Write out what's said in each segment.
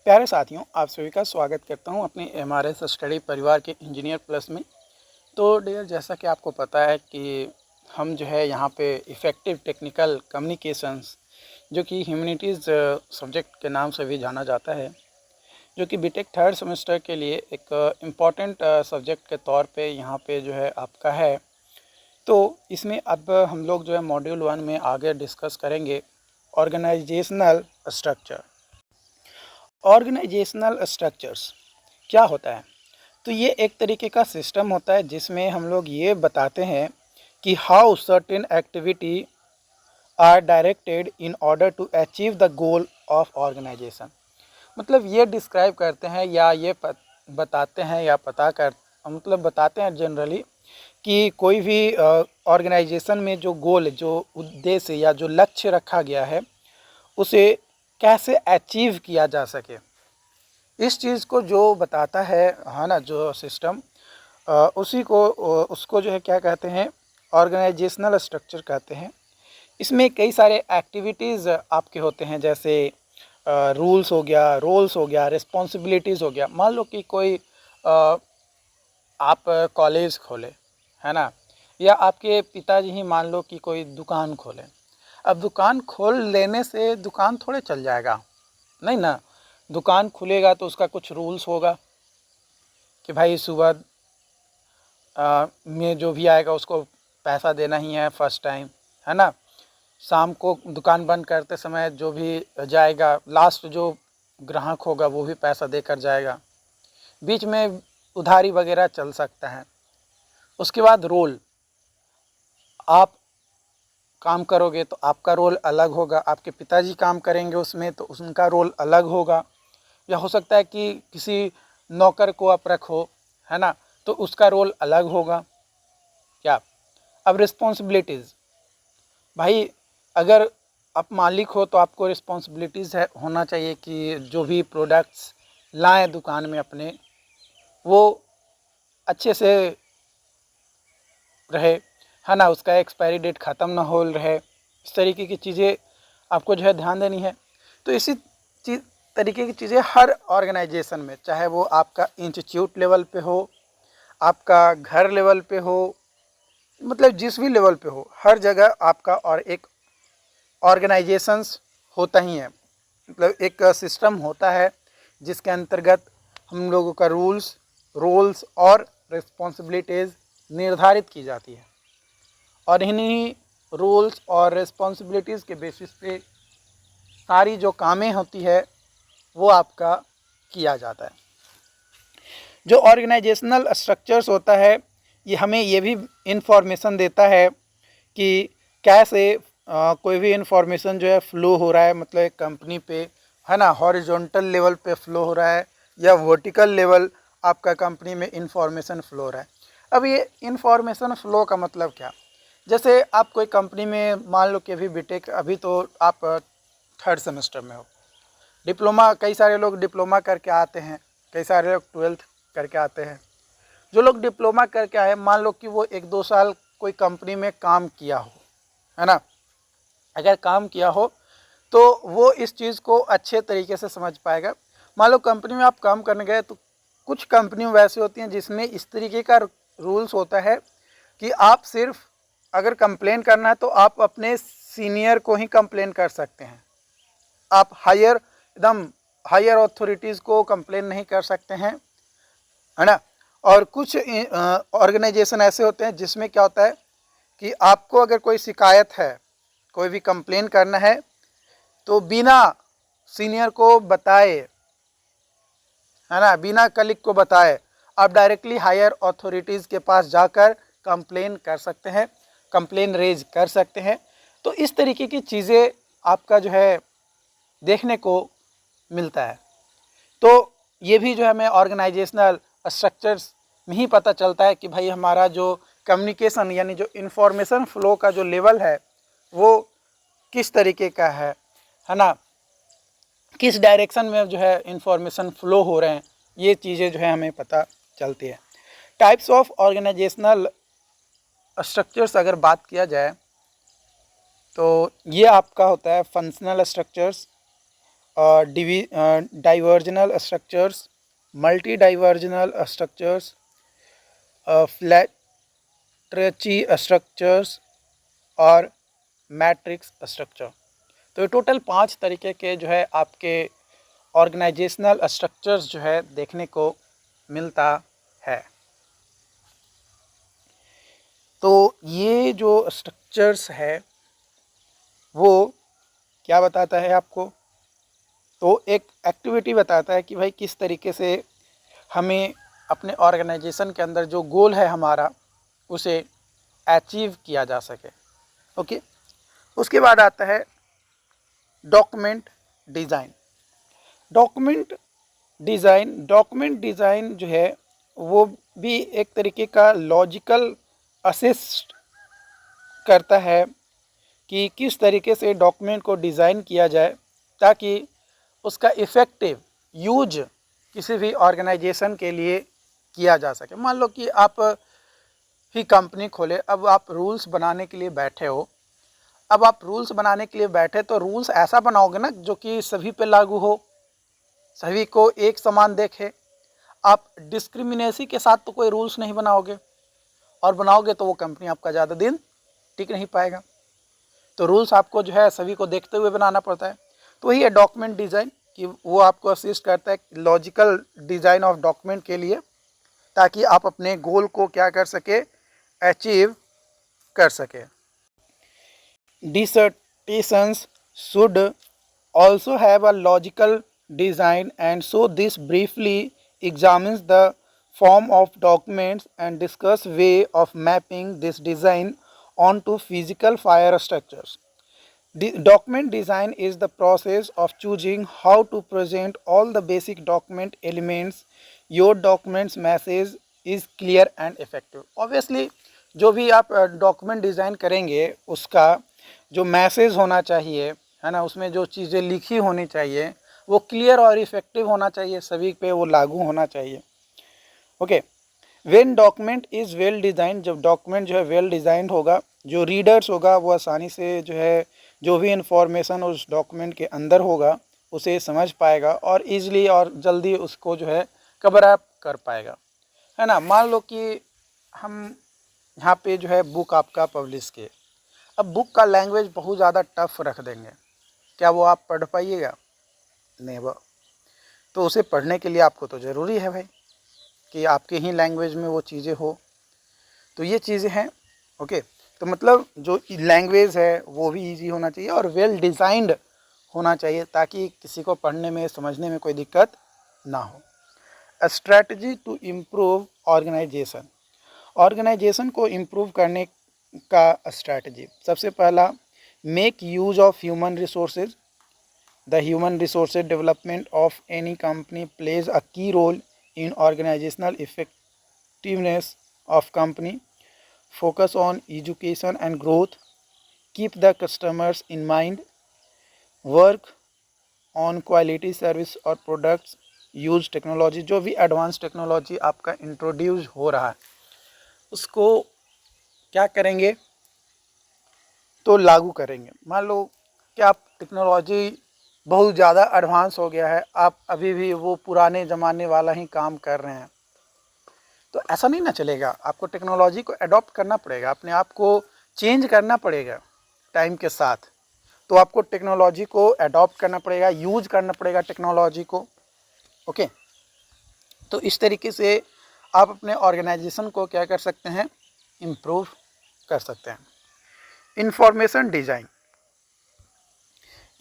प्यारे साथियों, आप सभी का स्वागत करता हूं अपने एमआरएस स्टडी परिवार के इंजीनियर प्लस में। तो डियर, जैसा कि आपको पता है कि हम जो है यहाँ पे इफ़ेक्टिव टेक्निकल कम्युनिकेशंस, जो कि ह्यूमैनिटीज़ सब्जेक्ट के नाम से भी जाना जाता है, जो कि बीटेक थर्ड सेमेस्टर के लिए एक इम्पॉर्टेंट सब्जेक्ट के तौर पे यहाँ पे जो है आपका है। तो इसमें अब हम लोग जो है मॉड्यूल 1 में आगे डिस्कस करेंगे ऑर्गेनाइजेशनल स्ट्रक्चर। ऑर्गेनाइजेशनल स्ट्रक्चर्स क्या होता है? तो ये एक तरीके का सिस्टम होता है जिसमें हम लोग ये बताते हैं कि how certain activity are directed in order to achieve the goal of organisation. मतलब ये डिस्क्राइब करते हैं या ये बताते हैं या बताते हैं जनरली कि कोई भी ऑर्गेनाइजेशन में जो गोल, जो उद्देश्य या जो लक्ष्य रखा गया है, उसे कैसे अचीव किया जा सके। इस चीज़ को जो बताता है ना, जो सिस्टम, उसको जो है क्या कहते हैं, ऑर्गेनाइजेशनल स्ट्रक्चर कहते हैं। इसमें कई सारे एक्टिविटीज़ आपके होते हैं, जैसे रूल्स हो गया, रोल्स हो गया, रिस्पॉन्सिबिलिटीज़ हो गया। मान लो कि कोई आप कॉलेज खोले, है ना, या आपके पिताजी ही मान लो कि कोई दुकान खोले। अब दुकान खोल लेने से दुकान थोड़े चल जाएगा, नहीं ना। दुकान खुलेगा तो उसका कुछ रूल्स होगा कि भाई सुबह में जो भी आएगा उसको पैसा देना ही है फर्स्ट टाइम, है ना। शाम को दुकान बंद करते समय जो भी जाएगा, लास्ट जो ग्राहक होगा वो भी पैसा देकर जाएगा। बीच में उधारी वगैरह चल सकता है। उसके बाद रोल, आप काम करोगे तो आपका रोल अलग होगा, आपके पिताजी काम करेंगे उसमें तो उनका रोल अलग होगा, या हो सकता है कि किसी नौकर को आप रखो, है ना, तो उसका रोल अलग होगा। क्या? अब रिस्पॉन्सिबिलिटीज़, भाई अगर आप मालिक हो तो आपको रिस्पॉन्सिबिलिटीज़ है होना चाहिए कि जो भी प्रोडक्ट्स लाएं दुकान में अपने, वो अच्छे से रहे, है ना, उसका एक्सपायरी डेट ख़त्म ना हो रहे। इस तरीके की चीज़ें आपको जो है ध्यान देनी है। तो इसी तरीके की चीज़ें हर ऑर्गेनाइजेशन में, चाहे वो आपका इंस्टीट्यूट लेवल पे हो, आपका घर लेवल पे हो, मतलब जिस भी लेवल पे हो, हर जगह आपका और एक ऑर्गेनाइजेशंस होता ही है। मतलब एक सिस्टम होता है जिसके अंतर्गत हम लोगों का रूल्स, रोल्स और रिस्पॉन्सिबिलिटीज़ निर्धारित की जाती है, और इन्हीं रूल्स और रिस्पॉन्सिबिलिटीज़ के बेसिस पे सारी जो कामें होती है वो आपका किया जाता है। जो ऑर्गेनाइजेशनल स्ट्रक्चर्स होता है, ये हमें ये भी इंफॉर्मेशन देता है कि कैसे कोई भी इंफॉर्मेशन जो है फ्लो हो रहा है, मतलब एक कंपनी पे, है ना, हॉरिजॉन्टल लेवल पे फ्लो हो रहा है या वर्टिकल लेवल आपका कंपनी में इंफॉर्मेशन फ्लो हो रहा है। अब ये इंफॉर्मेशन फ्लो का मतलब क्या? जैसे आप कोई कंपनी में मान लो कि अभी बीटेक, अभी तो आप थर्ड सेमेस्टर में हो, डिप्लोमा, कई सारे लोग डिप्लोमा करके आते हैं, कई सारे लोग ट्वेल्थ करके आते हैं। जो लोग डिप्लोमा करके आए, मान लो कि वो 1-2 साल कोई कंपनी में काम किया हो, है ना, अगर काम किया हो तो वो इस चीज़ को अच्छे तरीके से समझ पाएगा। मान लो कंपनी में आप काम करने गए तो कुछ कंपनियां वैसी होती हैं जिसमें इस तरीके का रूल्स होता है कि आप सिर्फ अगर कंप्लेन करना है तो आप अपने सीनियर को ही कंप्लेन कर सकते हैं। आप एकदम हायर अथॉरिटीज़ को कंप्लेन नहीं कर सकते हैं, है ना। और कुछ ऑर्गेनाइजेशन ऐसे होते हैं जिसमें क्या होता है कि आपको अगर कोई शिकायत है, कोई भी कंप्लेन करना है, तो बिना सीनियर को बताए, है ना, बिना कलीग को बताए आप डायरेक्टली हायर अथॉरिटीज़ के पास जाकर कंप्लेन कर सकते हैं, कंप्लेन रेज कर सकते हैं। तो इस तरीके की चीज़ें आपका जो है देखने को मिलता है। तो ये भी जो है हमें ऑर्गेनाइजेशनल स्ट्रक्चर्स में ही पता चलता है कि भाई हमारा जो कम्युनिकेशन यानी जो इन्फॉर्मेशन फ्लो का जो लेवल है वो किस तरीके का है ना, किस डायरेक्शन में जो है इंफॉर्मेशन फ्लो हो रहे हैं, ये चीज़ें जो है हमें पता चलती है। टाइप्स ऑफ ऑर्गेनाइजेशनल स्ट्रक्चर्स अगर बात किया जाए तो ये आपका होता है functional structures, diversional structures, multi-diversional structures, flat ट्रेची स्ट्रक्चर्स और मैट्रिक्स स्ट्रक्चर। तो ये टोटल 5 तरीके के जो है आपके ऑर्गेनाइजेशनल स्ट्रक्चर्स जो है देखने को मिलता है। तो ये जो स्ट्रक्चर्स है वो क्या बताता है आपको, तो एक एक्टिविटी बताता है कि भाई किस तरीके से हमें अपने ऑर्गेनाइजेशन के अंदर जो गोल है हमारा उसे अचीव किया जा सके। ओके, उसके बाद आता है डॉक्यूमेंट डिज़ाइन। डॉक्यूमेंट डिज़ाइन जो है वो भी एक तरीके का लॉजिकल असिस्ट करता है कि किस तरीके से डॉक्यूमेंट को डिज़ाइन किया जाए ताकि उसका इफ़ेक्टिव यूज किसी भी ऑर्गेनाइजेशन के लिए किया जा सके। मान लो कि आप ही कंपनी खोले, अब आप रूल्स बनाने के लिए बैठे हो। अब आप रूल्स बनाने के लिए बैठे तो रूल्स ऐसा बनाओगे ना जो कि सभी पे लागू हो, सभी को एक समान देखे। आप डिस्क्रिमिनेसी के साथ तो कोई रूल्स नहीं बनाओगे, और बनाओगे तो वो कंपनी आपका ज़्यादा दिन टिक नहीं पाएगा। तो रूल्स आपको जो है सभी को देखते हुए बनाना पड़ता है। तो वही है डॉक्यूमेंट डिज़ाइन कि वो आपको असिस्ट करता है लॉजिकल डिज़ाइन ऑफ डॉक्यूमेंट के लिए, ताकि आप अपने गोल को क्या कर सके, अचीव कर सके। Dissertations should also have a logical design, and so this briefly examines the form of documents and discuss way of mapping this design onto physical fire structures. Document design is the process of choosing how to present all the basic document elements. Your document's message is clear and effective. Obviously जो भी आप document design करेंगे उसका जो message होना चाहिए है ना, उसमें जो चीज़ें लिखी होनी चाहिए वो क्लियर और इफ़ेक्टिव होना चाहिए, सभी पे वो लागू होना चाहिए। Okay, when document is well design, जब डॉक्यूमेंट जो है वेल डिज़ाइंड होगा, जो रीडर्स होगा वो आसानी से जो है जो भी इंफॉर्मेशन उस डॉक्यूमेंट के अंदर होगा उसे समझ पाएगा और ईज़िली और जल्दी उसको जो है कवर अप कर पाएगा, है ना। मान लो कि हम यहाँ पे जो है बुक आपका पब्लिश किए, अब बुक का लैंग्वेज बहुत ज़्यादा टफ रख देंगे, क्या वो आप पढ़ पाइएगा? नहीं। वो तो उसे पढ़ने के लिए आपको तो ज़रूरी है भाई कि आपके ही लैंग्वेज में वो चीज़ें हो। तो ये चीज़ें हैं। ओके, तो मतलब जो लैंग्वेज है वो भी इजी होना चाहिए और वेल डिज़ाइंड होना चाहिए ताकि किसी को पढ़ने में समझने में कोई दिक्कत ना हो। A strategy to improve organization, organization को इम्प्रूव करने का स्ट्रैटेजी, सबसे पहला make use of human resources. The human resources development of any company plays a key role in organizational effectiveness of company. Focus on education and growth, keep the customers in mind, work on quality service और products, use technology, जो भी advance technology आपका introduce हो रहा है उसको क्या करेंगे, तो लागू करेंगे। मान लो कि आप टेक्नोलॉजी बहुत ज़्यादा एडवांस हो गया है, आप अभी भी वो पुराने ज़माने वाला ही काम कर रहे हैं, तो ऐसा नहीं ना चलेगा। आपको टेक्नोलॉजी को अडॉप्ट करना पड़ेगा, अपने आप को चेंज करना पड़ेगा टाइम के साथ। तो आपको टेक्नोलॉजी को अडॉप्ट करना पड़ेगा, यूज करना पड़ेगा टेक्नोलॉजी को। ओके, तो इस तरीके से आप अपने ऑर्गेनाइजेशन को क्या कर सकते हैं, इम्प्रूव कर सकते हैं। इंफॉर्मेशन डिज़ाइन,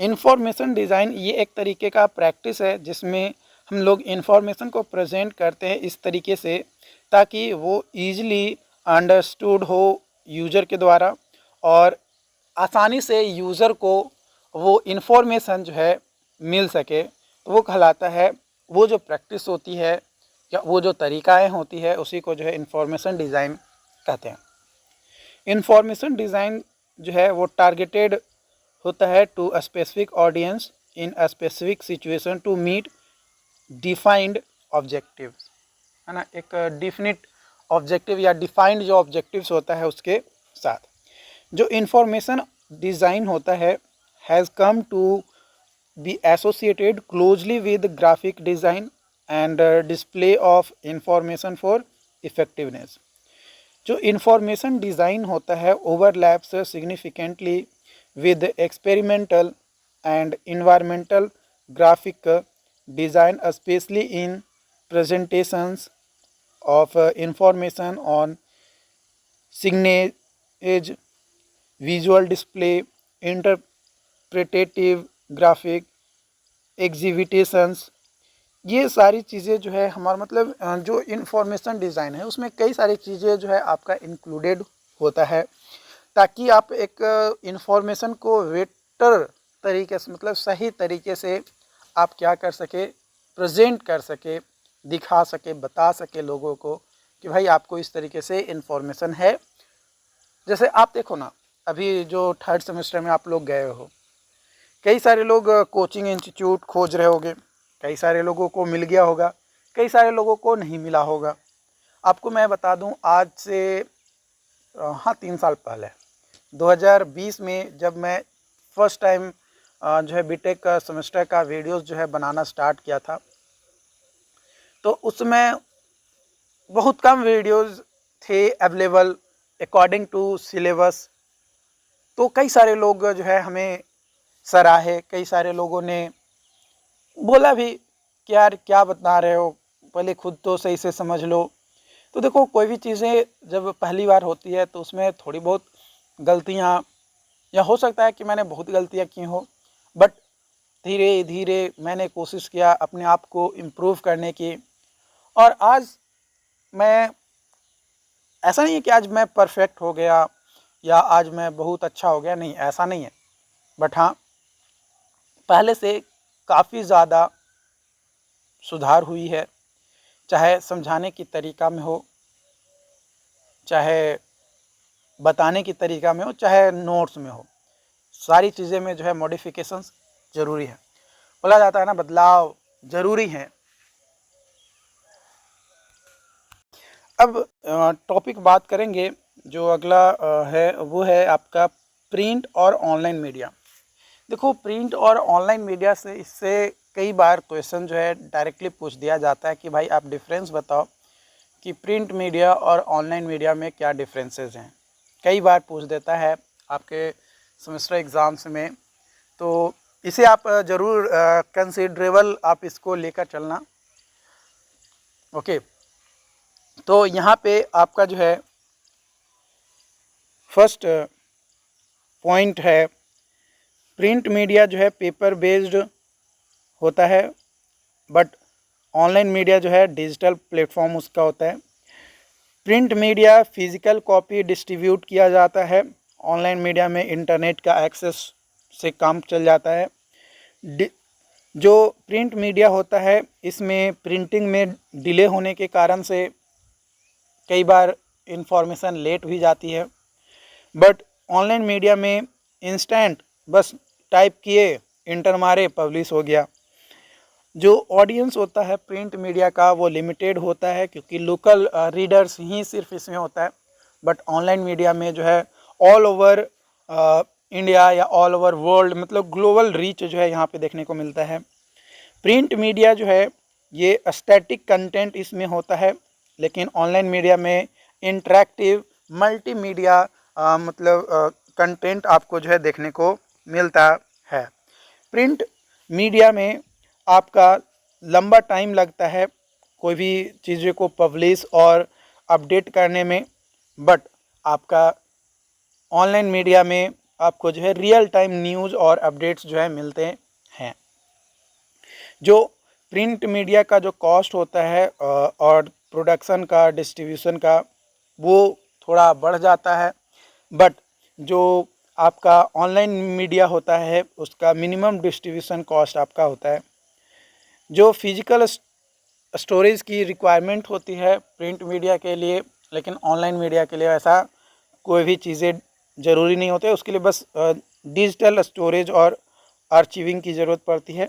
इंफॉर्मेशन डिज़ाइन ये एक तरीके का प्रैक्टिस है जिसमें हम लोग इंफॉर्मेशन को प्रेजेंट करते हैं इस तरीके से ताकि वो ईजिली अंडरस्टूड हो यूज़र के द्वारा और आसानी से यूज़र को वो इंफॉर्मेशन जो है मिल सके। तो वो कहलाता है, वो जो प्रैक्टिस होती है या वो जो तरीक़ाएँ होती है उसी को जो है इंफॉर्मेशन डिज़ाइन कहते हैं। इंफॉर्मेशन डिज़ाइन जो है वो टारगेटेड होता है to a specific audience in a specific situation to meet defined objectives, है ना। एक डिफिनिट ऑब्जेक्टिव या डिफाइंड जो ऑब्जेक्टिव्स होता है उसके साथ जो इंफॉर्मेशन डिज़ाइन होता है has come to be associated closely with graphic design and display of information for effectiveness. जो इंफॉर्मेशन डिज़ाइन होता है overlaps significantly with experimental and environmental graphic design specially in presentations of information on signage, visual display, interpretative graphic, exhibitations. ये सारी चीज़ें जो है हमारा मतलब जो इंफॉर्मेशन डिज़ाइन है उसमें कई सारी चीज़ें जो है आपका इंक्लूडेड होता है, ताकि आप एक इंफॉर्मेशन को बेटर तरीके से मतलब सही तरीके से आप क्या कर सके, प्रेजेंट कर सके, दिखा सके, बता सके लोगों को कि भाई आपको इस तरीके से इंफॉर्मेशन है। जैसे आप देखो ना, अभी जो थर्ड सेमेस्टर में आप लोग गए हो, कई सारे लोग कोचिंग इंस्टीट्यूट खोज रहे होंगे, कई सारे लोगों को मिल गया होगा, कई सारे लोगों को नहीं मिला होगा। आपको मैं बता दूं, आज से हाँ 3 साल पहले 2020 में जब मैं फर्स्ट टाइम जो है बीटेक का सेमेस्टर का वीडियोस जो है बनाना स्टार्ट किया था, तो उसमें बहुत कम वीडियोस थे अवेलेबल अकॉर्डिंग टू सिलेबस। तो कई सारे लोग जो है हमें सराहे, कई सारे लोगों ने बोला भी कि यार क्या बता रहे हो, पहले खुद तो सही से समझ लो। तो देखो, कोई भी चीज़ें जब पहली बार होती है तो उसमें थोड़ी बहुत गलतियाँ, या हो सकता है कि मैंने बहुत गलतियाँ की हो, बट धीरे धीरे मैंने कोशिश किया अपने आप को इम्प्रूव करने की। और आज मैं, ऐसा नहीं है कि आज मैं परफेक्ट हो गया या आज मैं बहुत अच्छा हो गया, नहीं ऐसा नहीं है, बट हाँ पहले से काफ़ी ज़्यादा सुधार हुई है, चाहे समझाने की तरीका में हो, चाहे बताने की तरीका में हो, चाहे नोट्स में हो, सारी चीज़ें में जो है मॉडिफिकेशंस ज़रूरी है। बोला जाता है ना, बदलाव ज़रूरी है। अब टॉपिक बात करेंगे, जो अगला है वो है आपका प्रिंट और ऑनलाइन मीडिया। देखो, प्रिंट और ऑनलाइन मीडिया से इससे कई बार क्वेश्चन जो है डायरेक्टली पूछ दिया जाता है कि भाई आप डिफरेंस बताओ कि प्रिंट मीडिया और ऑनलाइन मीडिया में क्या डिफरेंसेस हैं। कई बार पूछ देता है आपके सेमेस्टर एग्ज़ाम्स में, तो इसे आप ज़रूर कंसिडरेबल आप इसको लेकर चलना। ओके, तो यहाँ पे आपका जो है फर्स्ट पॉइंट है, प्रिंट मीडिया जो है पेपर बेस्ड होता है, बट ऑनलाइन मीडिया जो है डिजिटल प्लेटफॉर्म उसका होता है। Print media physical copy distribute किया जाता है, ऑनलाइन मीडिया में इंटरनेट का एक्सेस से काम चल जाता है। जो प्रिंट मीडिया होता है इसमें प्रिंटिंग में डिले होने के कारण से कई बार इंफॉर्मेशन लेट भी जाती है, बट ऑनलाइन मीडिया में इंस्टेंट बस टाइप किए, इंटर मारे, पब्लिश हो गया। जो ऑडियंस होता है प्रिंट मीडिया का वो लिमिटेड होता है, क्योंकि लोकल रीडर्स ही सिर्फ इसमें होता है, बट ऑनलाइन मीडिया में जो है ऑल ओवर इंडिया या ऑल ओवर वर्ल्ड, मतलब ग्लोबल रीच जो है यहाँ पे देखने को मिलता है। प्रिंट मीडिया जो है ये स्टैटिक कंटेंट इसमें होता है, लेकिन ऑनलाइन मीडिया में इंटरेक्टिव मल्टीमीडिया मतलब कंटेंट आपको जो है देखने को मिलता है। प्रिंट मीडिया में आपका लंबा टाइम लगता है कोई भी चीज़ों को पब्लिश और अपडेट करने में, बट आपका ऑनलाइन मीडिया में आपको जो है रियल टाइम न्यूज़ और अपडेट्स जो है मिलते हैं। जो प्रिंट मीडिया का जो कॉस्ट होता है और प्रोडक्शन का, डिस्ट्रीब्यूशन का, वो थोड़ा बढ़ जाता है, बट जो आपका ऑनलाइन मीडिया होता है उसका मिनिमम डिस्ट्रीब्यूशन कॉस्ट आपका होता है। जो फिजिकल स्टोरेज की रिक्वायरमेंट होती है प्रिंट मीडिया के लिए, लेकिन ऑनलाइन मीडिया के लिए ऐसा कोई भी चीज़ें ज़रूरी नहीं होते, उसके लिए बस डिजिटल स्टोरेज और आर्चिविंग की ज़रूरत पड़ती है।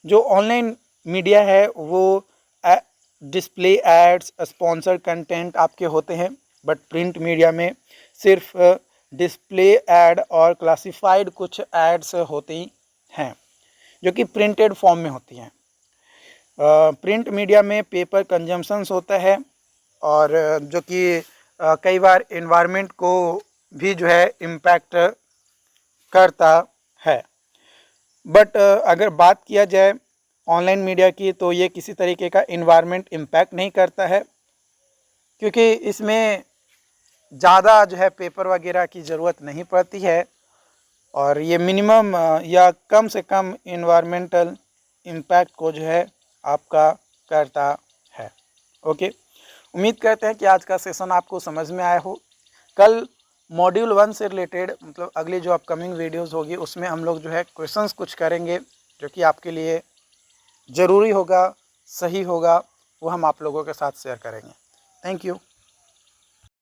जो ऑनलाइन मीडिया है वो डिस्प्ले एड्स, स्पॉन्सर्ड कंटेंट आपके होते हैं, बट प्रिंट मीडिया में सिर्फ डिस्प्ले एड और क्लासिफाइड कुछ एड्स होते हैं। जो कि प्रिंटेड फॉर्म में होती हैं। प्रिंट मीडिया में पेपर कंजम्पशंस होता है और जो कि कई बार एनवायरनमेंट को भी जो है इम्पैक्ट करता है। बट अगर बात किया जाए ऑनलाइन मीडिया की तो ये किसी तरीके का एनवायरनमेंट इम्पैक्ट नहीं करता है, क्योंकि इसमें ज़्यादा जो है पेपर वगैरह की ज़रूरत नहीं पड़ती है और ये मिनिमम या कम से कम एनवायरमेंटल इम्पैक्ट को जो है आपका करता है। ओके, उम्मीद करते हैं कि आज का सेशन आपको समझ में आया हो। कल मॉड्यूल 1 से रिलेटेड मतलब अगली जो अपकमिंग वीडियोस होगी उसमें हम लोग जो है क्वेश्चंस कुछ करेंगे जो कि आपके लिए ज़रूरी होगा, सही होगा, वो हम आप लोगों के साथ शेयर करेंगे। Thank you.